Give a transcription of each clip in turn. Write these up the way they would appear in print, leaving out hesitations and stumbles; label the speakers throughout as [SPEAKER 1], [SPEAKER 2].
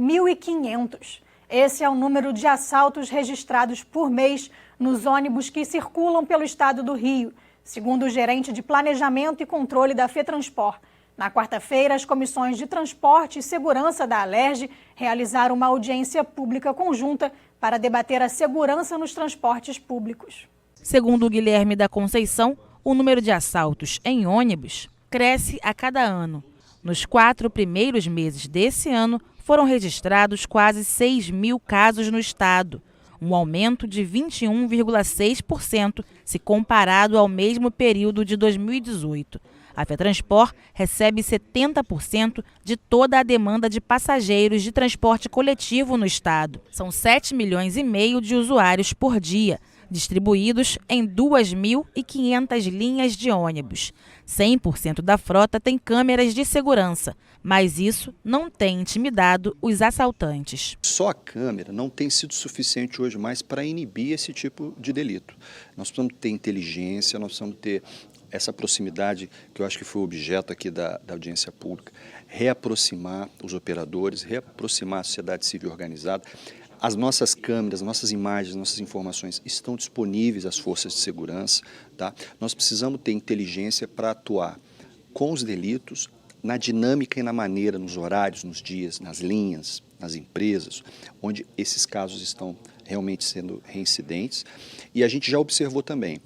[SPEAKER 1] 1.500. Esse é o número de assaltos registrados por mês nos ônibus que circulam pelo estado do Rio, segundo o gerente de Planejamento e Controle da FETranspor. Na quarta-feira, as comissões de Transporte e Segurança da Alerj realizaram uma audiência pública conjunta para debater a segurança nos transportes públicos.
[SPEAKER 2] Segundo o Guilherme da Conceição, o número de assaltos em ônibus cresce a cada ano. Nos 4 primeiros meses desse ano, foram registrados quase 6.000 casos no estado, um aumento de 21,6% se comparado ao mesmo período de 2018. A FETranspor recebe 70% de toda a demanda de passageiros de transporte coletivo no estado. São 7,5 milhões de usuários por dia, distribuídos em 2.500 linhas de ônibus. 100% da frota tem câmeras de segurança, mas isso não tem intimidado os assaltantes.
[SPEAKER 3] Só a câmera não tem sido suficiente hoje mais para inibir esse tipo de delito. Nós precisamos ter inteligência, nós precisamos ter essa proximidade, que eu acho que foi o objeto aqui da audiência pública, reaproximar os operadores, reaproximar a sociedade civil organizada. As nossas câmeras, nossas imagens, nossas informações estão disponíveis às forças de segurança, tá? Nós precisamos ter inteligência para atuar com os delitos, na dinâmica e na maneira, nos horários, nos dias, nas linhas, nas empresas, onde esses casos estão realmente sendo reincidentes. E a gente já observou também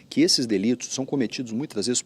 [SPEAKER 3] que esses delitos são cometidos muitas vezes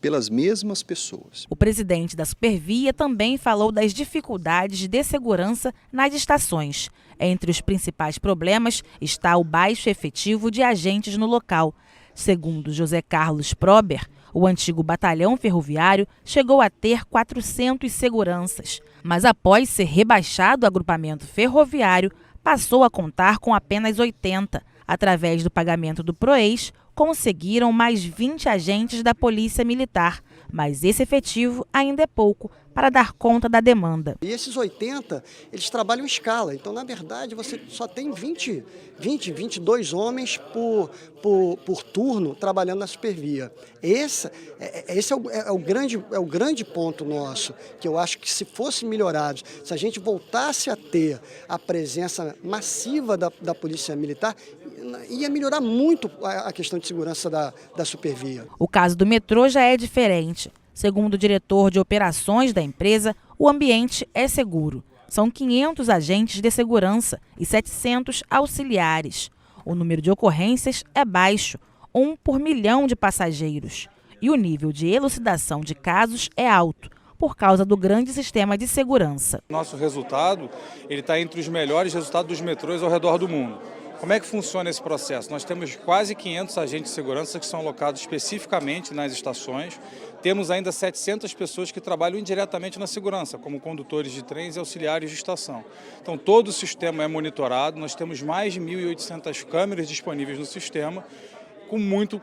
[SPEAKER 3] pelas mesmas pessoas.
[SPEAKER 2] O presidente da Supervia também falou das dificuldades de segurança nas estações. Entre os principais problemas está o baixo efetivo de agentes no local. Segundo José Carlos Prober, o antigo batalhão ferroviário chegou a ter 400 seguranças, mas após ser rebaixado o agrupamento ferroviário, passou a contar com apenas 80. Através do pagamento do PROEIS, conseguiram mais 20 agentes da Polícia Militar, mas esse efetivo ainda é pouco para dar conta da demanda.
[SPEAKER 4] E esses 80, eles trabalham em escala, então na verdade você só tem 22 homens por turno trabalhando na Supervia. Esse é o grande ponto nosso, que eu acho que se fosse melhorado, se a gente voltasse a ter a presença massiva da Polícia Militar, ia melhorar muito a questão de segurança da Supervia.
[SPEAKER 2] O caso do metrô já é diferente. Segundo o diretor de operações da empresa, o ambiente é seguro. São 500 agentes de segurança e 700 auxiliares. O número de ocorrências é baixo, 1 por milhão de passageiros. E o nível de elucidação de casos é alto, por causa do grande sistema de segurança.
[SPEAKER 5] Nosso resultado está entre os melhores resultados dos metrôs ao redor do mundo. Como é que funciona esse processo? Nós temos quase 500 agentes de segurança que são alocados especificamente nas estações. Temos ainda 700 pessoas que trabalham indiretamente na segurança, como condutores de trens e auxiliares de estação. Então todo o sistema é monitorado, nós temos mais de 1.800 câmeras disponíveis no sistema,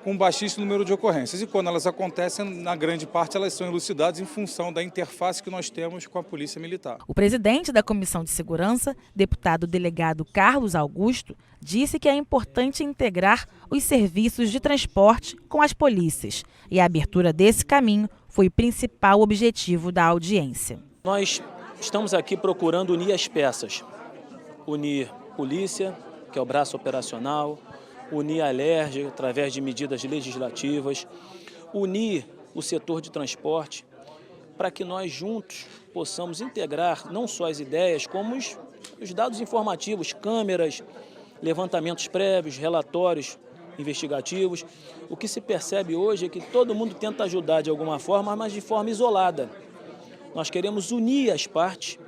[SPEAKER 5] com baixíssimo número de ocorrências. E quando elas acontecem, na grande parte, elas são elucidadas em função da interface que nós temos com a Polícia Militar.
[SPEAKER 2] O presidente da Comissão de Segurança, deputado delegado Carlos Augusto, disse que é importante integrar os serviços de transporte com as polícias. E a abertura desse caminho foi o principal objetivo da audiência.
[SPEAKER 6] Nós estamos aqui procurando unir as peças. Unir polícia, que é o braço operacional, unir a Alerj através de medidas legislativas, unir o setor de transporte para que nós juntos possamos integrar não só as ideias, como os dados informativos, câmeras, levantamentos prévios, relatórios investigativos. O que se percebe hoje é que todo mundo tenta ajudar de alguma forma, mas de forma isolada. Nós queremos unir as partes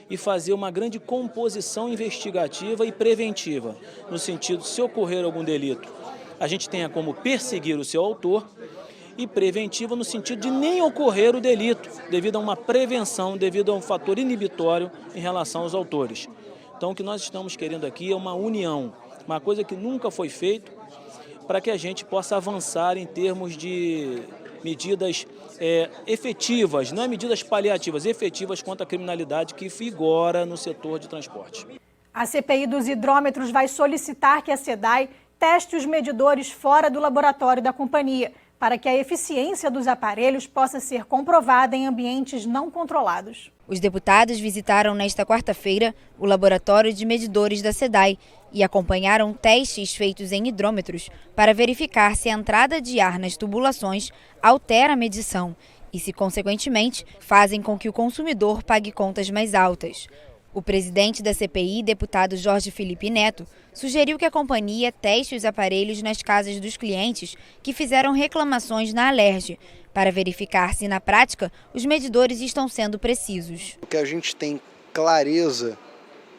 [SPEAKER 6] e fazer uma grande composição investigativa e preventiva, no sentido, se ocorrer algum delito, a gente tenha como perseguir o seu autor, e preventiva no sentido de nem ocorrer o delito, devido a uma prevenção, devido a um fator inibitório em relação aos autores. Então o que nós estamos querendo aqui é uma união, uma coisa que nunca foi feita, para que a gente possa avançar em termos de medidas efetivas, não é medidas paliativas, efetivas contra a criminalidade que vigora no setor de transporte.
[SPEAKER 1] A CPI dos hidrômetros vai solicitar que a SEDAI teste os medidores fora do laboratório da companhia. para que a eficiência dos aparelhos possa ser comprovada em ambientes não controlados.
[SPEAKER 7] Os deputados visitaram nesta quarta-feira o laboratório de medidores da SEDAI e acompanharam testes feitos em hidrômetros para verificar se a entrada de ar nas tubulações altera a medição e se, consequentemente, fazem com que o consumidor pague contas mais altas. O presidente da CPI, deputado Jorge Felipe Neto, sugeriu que a companhia teste os aparelhos nas casas dos clientes que fizeram reclamações na Alerj, para verificar se, na prática, os medidores estão sendo precisos.
[SPEAKER 8] O que a gente tem clareza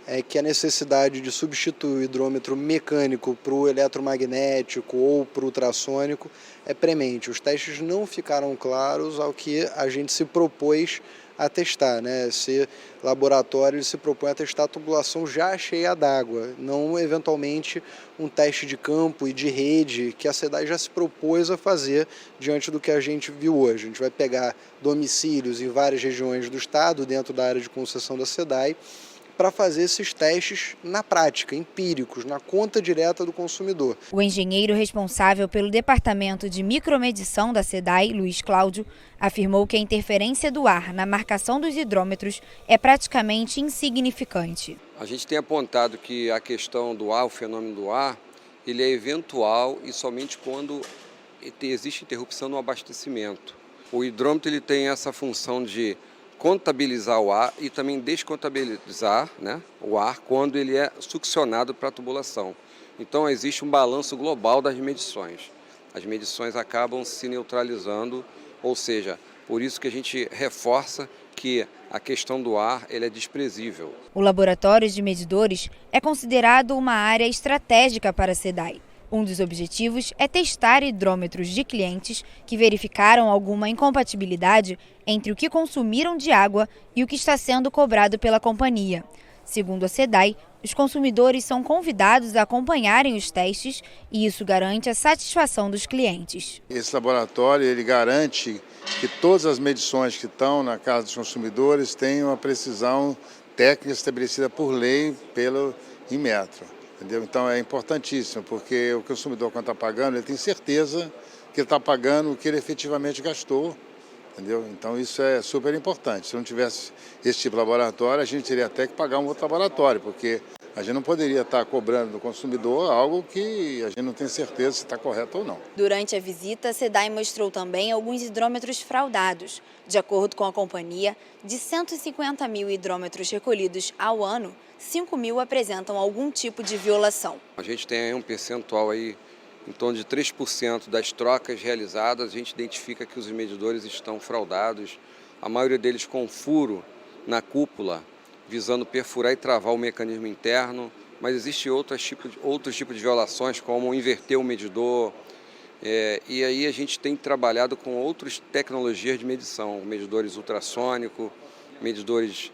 [SPEAKER 8] é que a necessidade de substituir o hidrômetro mecânico para o eletromagnético ou para o ultrassônico é premente. Os testes não ficaram claros ao que a gente se propôs a testar, né? Esse laboratório se propõe a testar a tubulação já cheia d'água, não eventualmente um teste de campo e de rede que a SEDAI já se propôs a fazer diante do que a gente viu hoje. A gente vai pegar domicílios em várias regiões do estado, dentro da área de concessão da SEDAI, para fazer esses testes na prática, empíricos, na conta direta do consumidor.
[SPEAKER 7] O engenheiro responsável pelo departamento de micromedição da SEDAI, Luiz Cláudio, afirmou que a interferência do ar na marcação dos hidrômetros é praticamente insignificante.
[SPEAKER 9] A gente tem apontado que a questão do ar, o fenômeno do ar, ele é eventual e somente quando existe interrupção no abastecimento. O hidrômetro ele tem essa função de contabilizar o ar e também descontabilizar, né, o ar quando ele é succionado para a tubulação. Então existe um balanço global das medições. As medições acabam se neutralizando, ou seja, por isso que a gente reforça que a questão do ar ele é desprezível.
[SPEAKER 7] O laboratório de medidores é considerado uma área estratégica para a SEDAI. Um dos objetivos é testar hidrômetros de clientes que verificaram alguma incompatibilidade entre o que consumiram de água e o que está sendo cobrado pela companhia. Segundo a SEDAI, os consumidores são convidados a acompanharem os testes e isso garante a satisfação dos clientes.
[SPEAKER 10] Esse laboratório ele garante que todas as medições que estão na casa dos consumidores tenham a precisão técnica estabelecida por lei pelo Inmetro. Entendeu? Então é importantíssimo, porque o consumidor, quando está pagando, ele tem certeza que ele está pagando o que ele efetivamente gastou. Entendeu? Então isso é super importante. Se não tivesse esse tipo de laboratório, a gente teria até que pagar um outro laboratório, porque a gente não poderia estar cobrando do consumidor algo que a gente não tem certeza se está correto ou não.
[SPEAKER 7] Durante a visita, a SEDAI mostrou também alguns hidrômetros fraudados. De acordo com a companhia, de 150 mil hidrômetros recolhidos ao ano, 5 mil apresentam algum tipo de violação.
[SPEAKER 9] A gente tem aí um percentual aí em torno de 3% das trocas realizadas, a gente identifica que os medidores estão fraudados, a maioria deles com furo na cúpula, visando perfurar e travar o mecanismo interno, mas existem outros tipos de violações, como inverter o medidor, e aí a gente tem trabalhado com outras tecnologias de medição, medidores ultrassônicos, medidores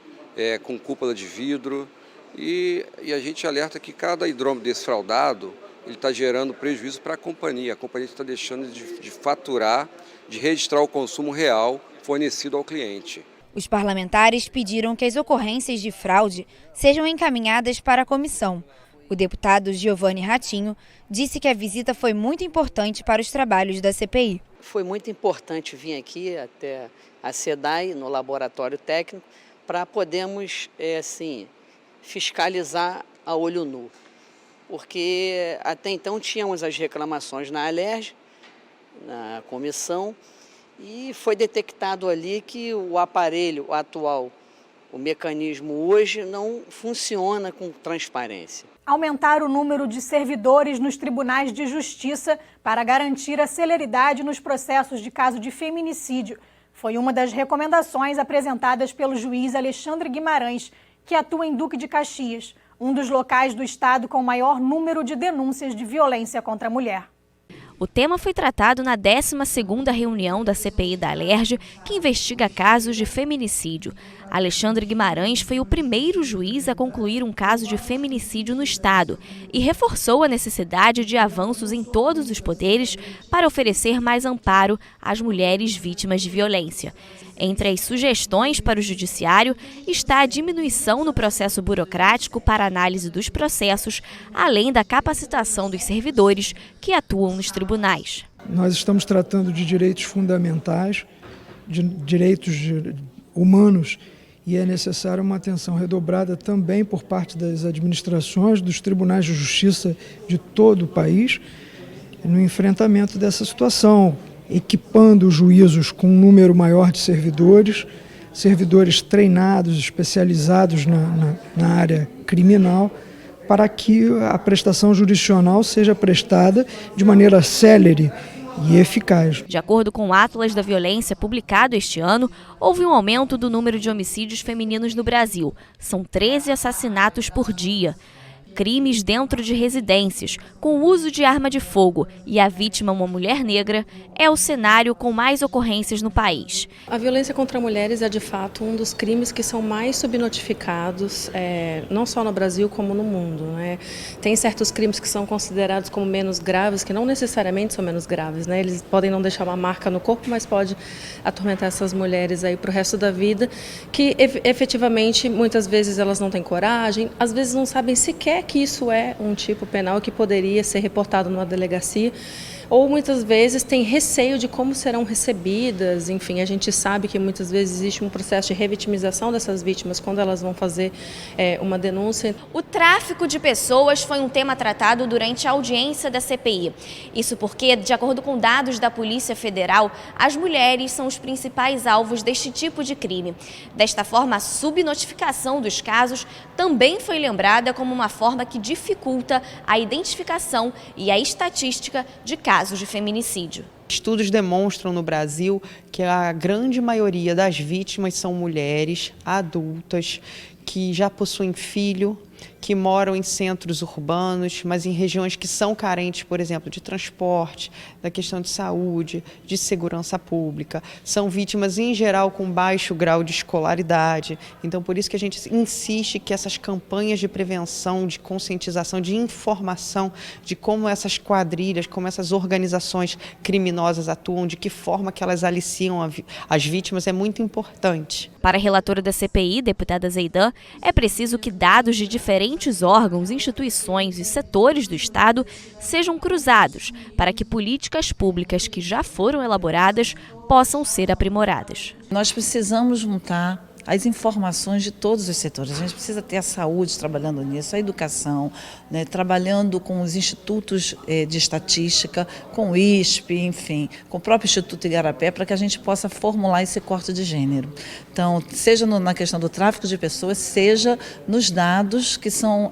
[SPEAKER 9] com cúpula de vidro, e a gente alerta que cada hidrômetro desse fraudado ele está gerando prejuízo para a companhia está deixando de faturar, de registrar o consumo real fornecido ao cliente.
[SPEAKER 7] Os parlamentares pediram que as ocorrências de fraude sejam encaminhadas para a comissão. O deputado Giovanni Ratinho disse que a visita foi muito importante para os trabalhos da CPI.
[SPEAKER 11] Foi muito importante vir aqui até a SEDAI, no laboratório técnico, para podermos fiscalizar a olho nu. Porque até então tínhamos as reclamações na Alerj, na comissão, e foi detectado ali que o aparelho atual, o mecanismo hoje, não funciona com transparência.
[SPEAKER 1] Aumentar o número de servidores nos tribunais de justiça para garantir a celeridade nos processos de caso de feminicídio foi uma das recomendações apresentadas pelo juiz Alexandre Guimarães, que atua em Duque de Caxias, um dos locais do estado com maior número de denúncias de violência contra a mulher.
[SPEAKER 12] O tema foi tratado na 12ª reunião da CPI da Alerj, que investiga casos de feminicídio. Alexandre Guimarães foi o primeiro juiz a concluir um caso de feminicídio no estado e reforçou a necessidade de avanços em todos os poderes para oferecer mais amparo às mulheres vítimas de violência. Entre as sugestões para o judiciário está a diminuição no processo burocrático para análise dos processos, além da capacitação dos servidores que atuam nos tribunais.
[SPEAKER 13] Nós estamos tratando de direitos fundamentais, de direitos humanos, e é necessária uma atenção redobrada também por parte das administrações, dos tribunais de justiça de todo o país, no enfrentamento dessa situação, equipando os juízos com um número maior de servidores treinados, especializados na área criminal, para que a prestação jurisdicional seja prestada de maneira célere e eficaz.
[SPEAKER 12] De acordo com o Atlas da Violência publicado este ano, houve um aumento do número de homicídios femininos no Brasil. São 13 assassinatos por dia. Crimes dentro de residências, com o uso de arma de fogo e a vítima uma mulher negra, é o cenário com mais ocorrências no país.
[SPEAKER 14] A violência contra mulheres é, de fato, um dos crimes que são mais subnotificados, não só no Brasil como no mundo, né? Tem certos crimes que são considerados como menos graves, que não necessariamente são menos graves, né? Eles podem não deixar uma marca no corpo, mas pode atormentar essas mulheres aí para o resto da vida, que efetivamente, muitas vezes elas não têm coragem, às vezes não sabem sequer que isso é um tipo penal que poderia ser reportado numa delegacia, ou muitas vezes tem receio de como serão recebidas. Enfim, a gente sabe que muitas vezes existe um processo de revitimização dessas vítimas quando elas vão fazer uma denúncia.
[SPEAKER 12] O tráfico de pessoas foi um tema tratado durante a audiência da CPI. Isso porque, de acordo com dados da Polícia Federal, as mulheres são os principais alvos deste tipo de crime. Desta forma, a subnotificação dos casos também foi lembrada como uma forma que dificulta a identificação e a estatística de casos de feminicídio.
[SPEAKER 15] Estudos demonstram no Brasil que a grande maioria das vítimas são mulheres adultas que já possuem filho, que moram em centros urbanos, mas em regiões que são carentes, por exemplo, de transporte, da questão de saúde, de segurança pública. São vítimas, em geral, com baixo grau de escolaridade. Então, por isso que a gente insiste que essas campanhas de prevenção, de conscientização, de informação de como essas quadrilhas, como essas organizações criminosas atuam, de que forma que elas aliciam as vítimas, é muito importante.
[SPEAKER 12] Para a relatora da CPI, deputada Zeidan, é preciso que dados de diferentes órgãos, instituições e setores do Estado sejam cruzados para que políticas públicas que já foram elaboradas possam ser aprimoradas.
[SPEAKER 16] Nós precisamos juntar as informações de todos os setores. A gente precisa ter a saúde trabalhando nisso, a educação, né, trabalhando com os institutos de estatística, com o ISP, enfim, com o próprio Instituto Igarapé, para que a gente possa formular esse corte de gênero. Então, seja na questão do tráfico de pessoas, seja nos dados que são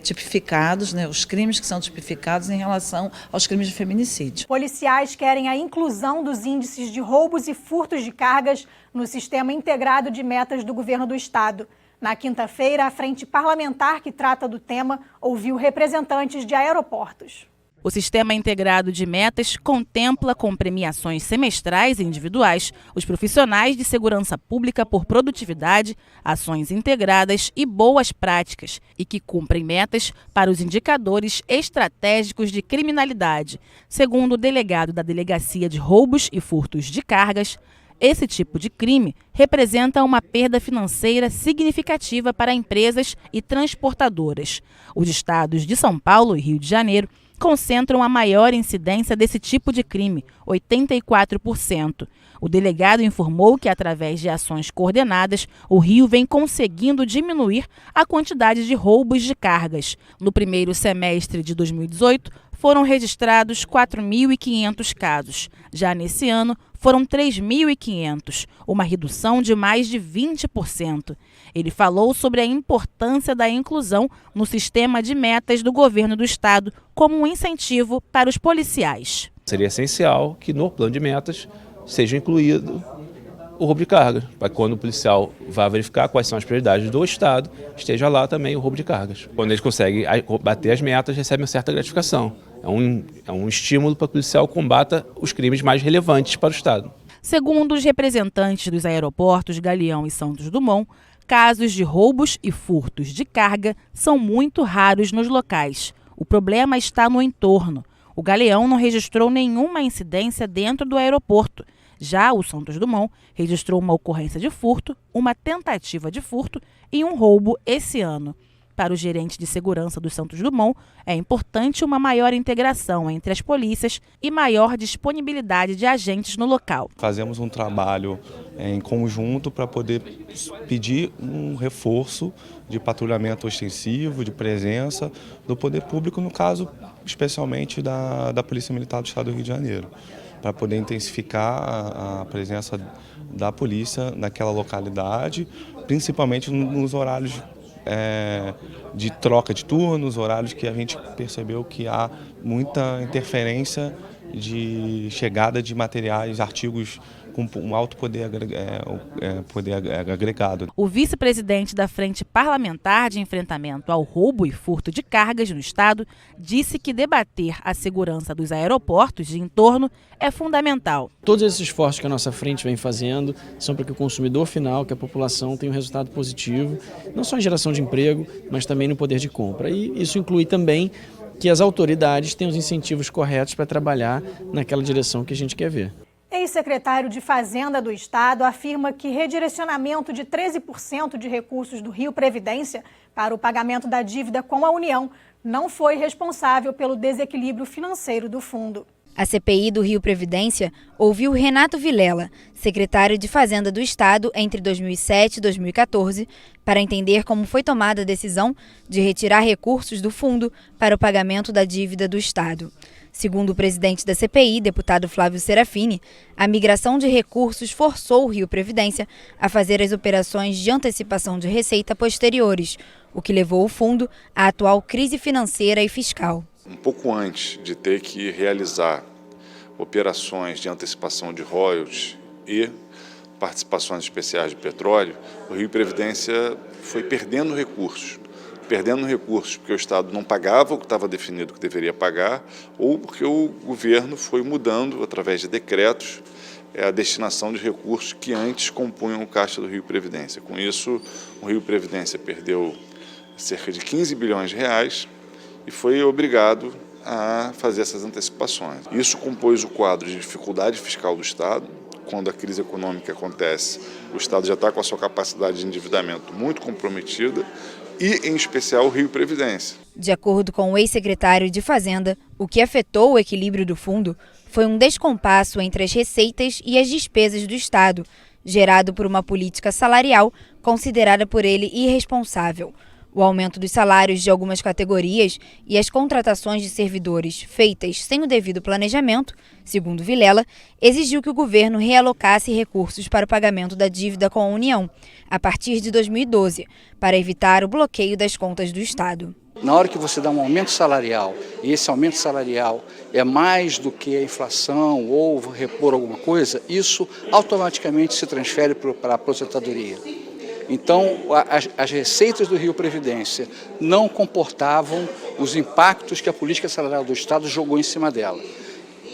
[SPEAKER 16] tipificados, né, os crimes que são tipificados em relação aos crimes de feminicídio.
[SPEAKER 1] Policiais querem a inclusão dos índices de roubos e furtos de cargas no Sistema Integrado de Metas do Governo do Estado. Na quinta-feira, a Frente Parlamentar que trata do tema ouviu representantes de aeroportos.
[SPEAKER 2] O Sistema Integrado de Metas contempla, com premiações semestrais e individuais, os profissionais de segurança pública por produtividade, ações integradas e boas práticas, e que cumprem metas para os indicadores estratégicos de criminalidade. Segundo o delegado da Delegacia de Roubos e Furtos de Cargas, esse tipo de crime representa uma perda financeira significativa para empresas e transportadoras. Os estados de São Paulo e Rio de Janeiro concentram a maior incidência desse tipo de crime, 84%. O delegado informou que, através de ações coordenadas, o Rio vem conseguindo diminuir a quantidade de roubos de cargas. No primeiro semestre de 2018, foram registrados 4.500 casos. Já nesse ano, foram 3.500, uma redução de mais de 20%. Ele falou sobre a importância da inclusão no sistema de metas do governo do estado como um incentivo para os policiais.
[SPEAKER 17] Seria essencial que no plano de metas seja incluído o roubo de cargas, para que quando o policial vá verificar quais são as prioridades do estado, esteja lá também o roubo de cargas. Quando eles conseguem bater as metas, recebem uma certa gratificação. É um estímulo para que o policial combata os crimes mais relevantes para o estado.
[SPEAKER 2] Segundo os representantes dos aeroportos Galeão e Santos Dumont, casos de roubos e furtos de carga são muito raros nos locais. O problema está no entorno. O Galeão não registrou nenhuma incidência dentro do aeroporto. Já o Santos Dumont registrou uma ocorrência de furto, uma tentativa de furto e um roubo esse ano. Para o gerente de segurança do Santos Dumont, é importante uma maior integração entre as polícias e maior disponibilidade de agentes no local.
[SPEAKER 18] Fazemos um trabalho em conjunto para poder pedir um reforço de patrulhamento ostensivo, de presença do poder público, no caso especialmente da Polícia Militar do Estado do Rio de Janeiro, para poder intensificar a presença da polícia naquela localidade, principalmente nos horários de troca de turnos, horários que a gente percebeu que há muita interferência de chegada de materiais, artigos com um alto poder agregado.
[SPEAKER 2] O vice-presidente da Frente Parlamentar de Enfrentamento ao Roubo e Furto de Cargas no Estado disse que debater a segurança dos aeroportos e entorno é fundamental.
[SPEAKER 19] Todos esses esforços que a nossa frente vem fazendo são para que o consumidor final, que a população, tenha um resultado positivo, não só em geração de emprego, mas também no poder de compra. E isso inclui também que as autoridades tenham os incentivos corretos para trabalhar naquela direção que a gente quer ver.
[SPEAKER 1] Ex-secretário de Fazenda do Estado afirma que redirecionamento de 13% de recursos do Rio Previdência para o pagamento da dívida com a União não foi responsável pelo desequilíbrio financeiro do fundo.
[SPEAKER 7] A CPI do Rio Previdência ouviu Renato Vilela, secretário de Fazenda do Estado entre 2007 e 2014, para entender como foi tomada a decisão de retirar recursos do fundo para o pagamento da dívida do Estado. Segundo o presidente da CPI, deputado Flávio Serafini, a migração de recursos forçou o Rio Previdência a fazer as operações de antecipação de receita posteriores, o que levou o fundo à atual crise financeira e fiscal.
[SPEAKER 20] Um pouco antes de ter que realizar operações de antecipação de royalties e participações especiais de petróleo, o Rio Previdência foi perdendo recursos porque o Estado não pagava o que estava definido que deveria pagar, ou porque o governo foi mudando, através de decretos, a destinação de recursos que antes compunham o caixa do Rio Previdência. Com isso, o Rio Previdência perdeu cerca de 15 bilhões de reais e foi obrigado a fazer essas antecipações. Isso compôs o quadro de dificuldade fiscal do Estado. Quando a crise econômica acontece, o Estado já está com a sua capacidade de endividamento muito comprometida, e, em especial, o Rio Previdência.
[SPEAKER 7] De acordo com o ex-secretário de Fazenda, o que afetou o equilíbrio do fundo foi um descompasso entre as receitas e as despesas do Estado, gerado por uma política salarial considerada por ele irresponsável. O aumento dos salários de algumas categorias e as contratações de servidores feitas sem o devido planejamento, segundo Vilela, exigiu que o governo realocasse recursos para o pagamento da dívida com a União, a partir de 2012, para evitar o bloqueio das contas do Estado.
[SPEAKER 21] Na hora que você dá um aumento salarial, e esse aumento salarial é mais do que a inflação ou repor alguma coisa, isso automaticamente se transfere para a aposentadoria. Então, as receitas do Rio Previdência não comportavam os impactos que a política salarial do Estado jogou em cima dela.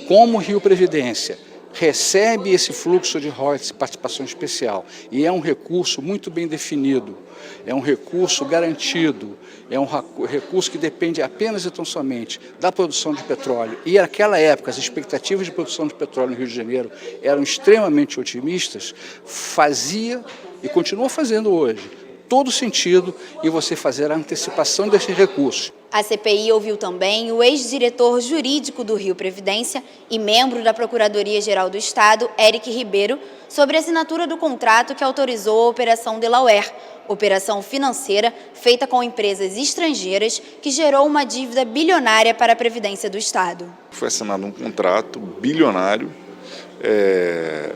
[SPEAKER 21] Como o Rio Previdência recebe esse fluxo de royalties e participação especial, e é um recurso muito bem definido, é um recurso garantido, é um recurso que depende apenas e tão somente da produção de petróleo, e naquela época as expectativas de produção de petróleo no Rio de Janeiro eram extremamente otimistas, fazia e continua fazendo hoje todo sentido em você fazer a antecipação desses recursos.
[SPEAKER 7] A CPI ouviu também o ex-diretor jurídico do Rio Previdência e membro da Procuradoria-Geral do Estado, Éric Ribeiro, sobre a assinatura do contrato que autorizou a Operação Delaware, operação financeira feita com empresas estrangeiras que gerou uma dívida bilionária para a Previdência do Estado.
[SPEAKER 20] Foi assinado um contrato bilionário,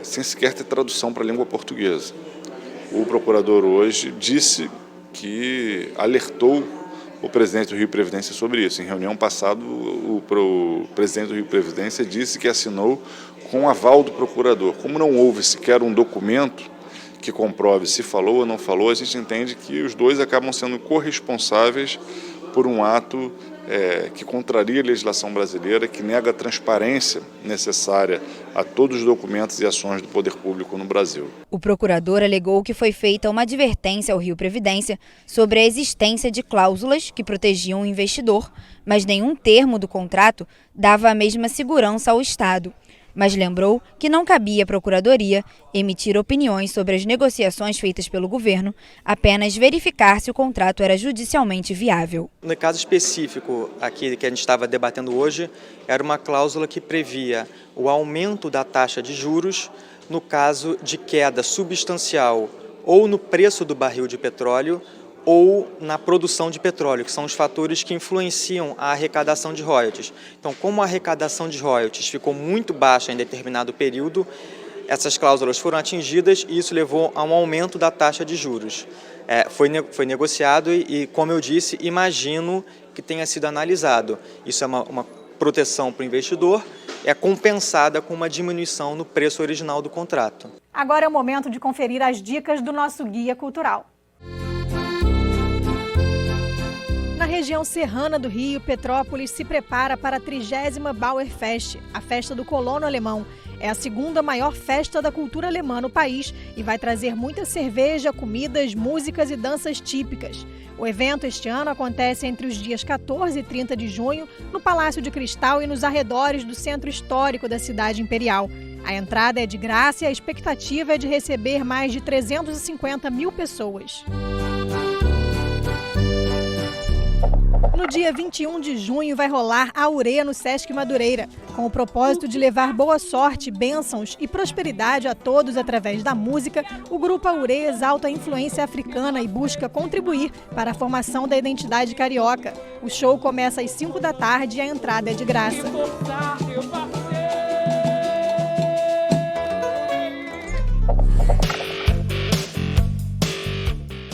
[SPEAKER 20] sem sequer ter tradução para a língua portuguesa. O procurador hoje disse que alertou o presidente do Rio Previdência sobre isso. Em reunião passada, o presidente do Rio Previdência disse que assinou com aval do procurador. Como não houve sequer um documento que comprove se falou ou não falou, a gente entende que os dois acabam sendo corresponsáveis por um ato que contraria a legislação brasileira, que nega a transparência necessária a todos os documentos e ações do poder público no Brasil.
[SPEAKER 7] O procurador alegou que foi feita uma advertência ao Rio Previdência sobre a existência de cláusulas que protegiam o investidor, mas nenhum termo do contrato dava a mesma segurança ao Estado. mas lembrou que não cabia à Procuradoria emitir opiniões sobre as negociações feitas pelo governo, apenas verificar se o contrato era judicialmente viável.
[SPEAKER 3] No caso específico aqui que a gente estava debatendo hoje, era uma cláusula que previa o aumento da taxa de juros no caso de queda substancial ou no preço do barril de petróleo ou na produção de petróleo, que são os fatores que influenciam a arrecadação de royalties. Então, como a arrecadação de royalties ficou muito baixa em determinado período, essas cláusulas foram atingidas e isso levou a um aumento da taxa de juros. Foi negociado e, como eu disse, imagino que tenha sido analisado. Isso é uma proteção para o investidor, é compensada com uma diminuição no preço original do contrato.
[SPEAKER 1] Agora é o momento de conferir as dicas do nosso guia cultural. Na região serrana do Rio, Petrópolis se prepara para a 30ª Bauerfest, a festa do colono alemão. É a segunda maior festa da cultura alemã no país e vai trazer muita cerveja, comidas, músicas e danças típicas. O evento este ano acontece entre os dias 14 e 30 de junho no Palácio de Cristal e nos arredores do centro histórico da cidade imperial. A entrada é de graça e a expectativa é de receber mais de 350 mil pessoas. No dia 21 de junho vai rolar a Aurê no Sesc Madureira, com o propósito de levar boa sorte, bênçãos e prosperidade a todos através da música. O grupo Aurê exalta a influência africana e busca contribuir para a formação da identidade carioca. O show começa às 5 da tarde e a entrada é de graça.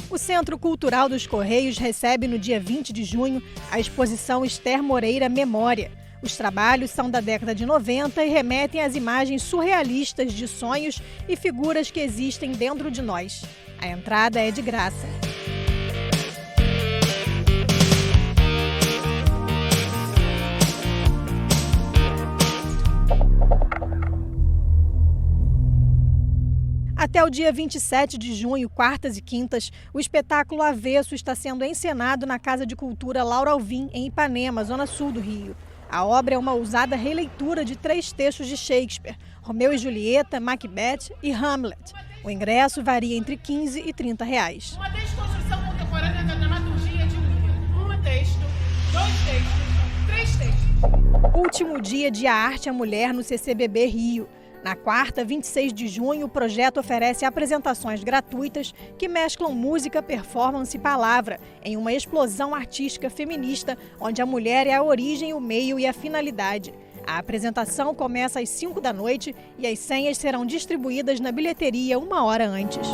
[SPEAKER 1] O Centro Cultural dos Correios recebe no dia 20 de junho a exposição Esther Moreira Memória. Os trabalhos são da década de 90 e remetem às imagens surrealistas de sonhos e figuras que existem dentro de nós. A entrada é de graça. Até o dia 27 de junho, quartas e quintas, o espetáculo Avesso está sendo encenado na Casa de Cultura Laura Alvim, em Ipanema, zona sul do Rio. A obra é uma ousada releitura de 3 textos de Shakespeare, Romeu e Julieta, Macbeth e Hamlet. O ingresso varia entre R$15 e R$30.
[SPEAKER 22] Uma desconstrução contemporânea da dramaturgia de um texto, 2 textos, 3 textos.
[SPEAKER 1] Último dia de A Arte e a Mulher no CCBB Rio. Na quarta, 26 de junho, o projeto oferece apresentações gratuitas que mesclam música, performance e palavra em uma explosão artística feminista, onde a mulher é a origem, o meio e a finalidade. A apresentação começa às 5 da noite e as senhas serão distribuídas na bilheteria 1 hora antes.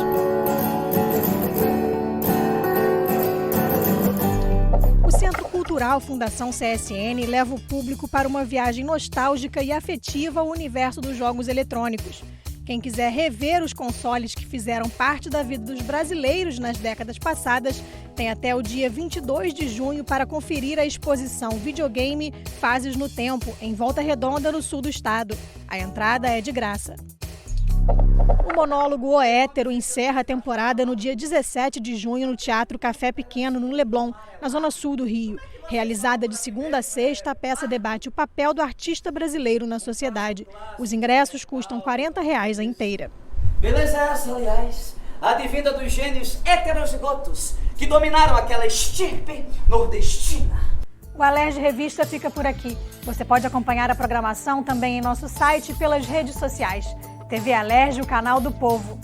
[SPEAKER 1] O Centro Cultural Fundação CSN leva o público para uma viagem nostálgica e afetiva ao universo dos jogos eletrônicos. Quem quiser rever os consoles que fizeram parte da vida dos brasileiros nas décadas passadas, tem até o dia 22 de junho para conferir a exposição Videogame Fases no Tempo, em Volta Redonda, no sul do estado. A entrada é de graça. O monólogo O Hétero encerra a temporada no dia 17 de junho no Teatro Café Pequeno, no Leblon, na zona sul do Rio. Realizada de segunda a sexta, a peça debate o papel do artista brasileiro na sociedade. Os ingressos custam R$40 a inteira.
[SPEAKER 23] Beleza essa, aliás, advinda dos gênios heterozigotos que dominaram aquela estirpe nordestina.
[SPEAKER 1] O Alerj Revista fica por aqui. Você pode acompanhar a programação também em nosso site e pelas redes sociais. TV Alerj, o canal do povo.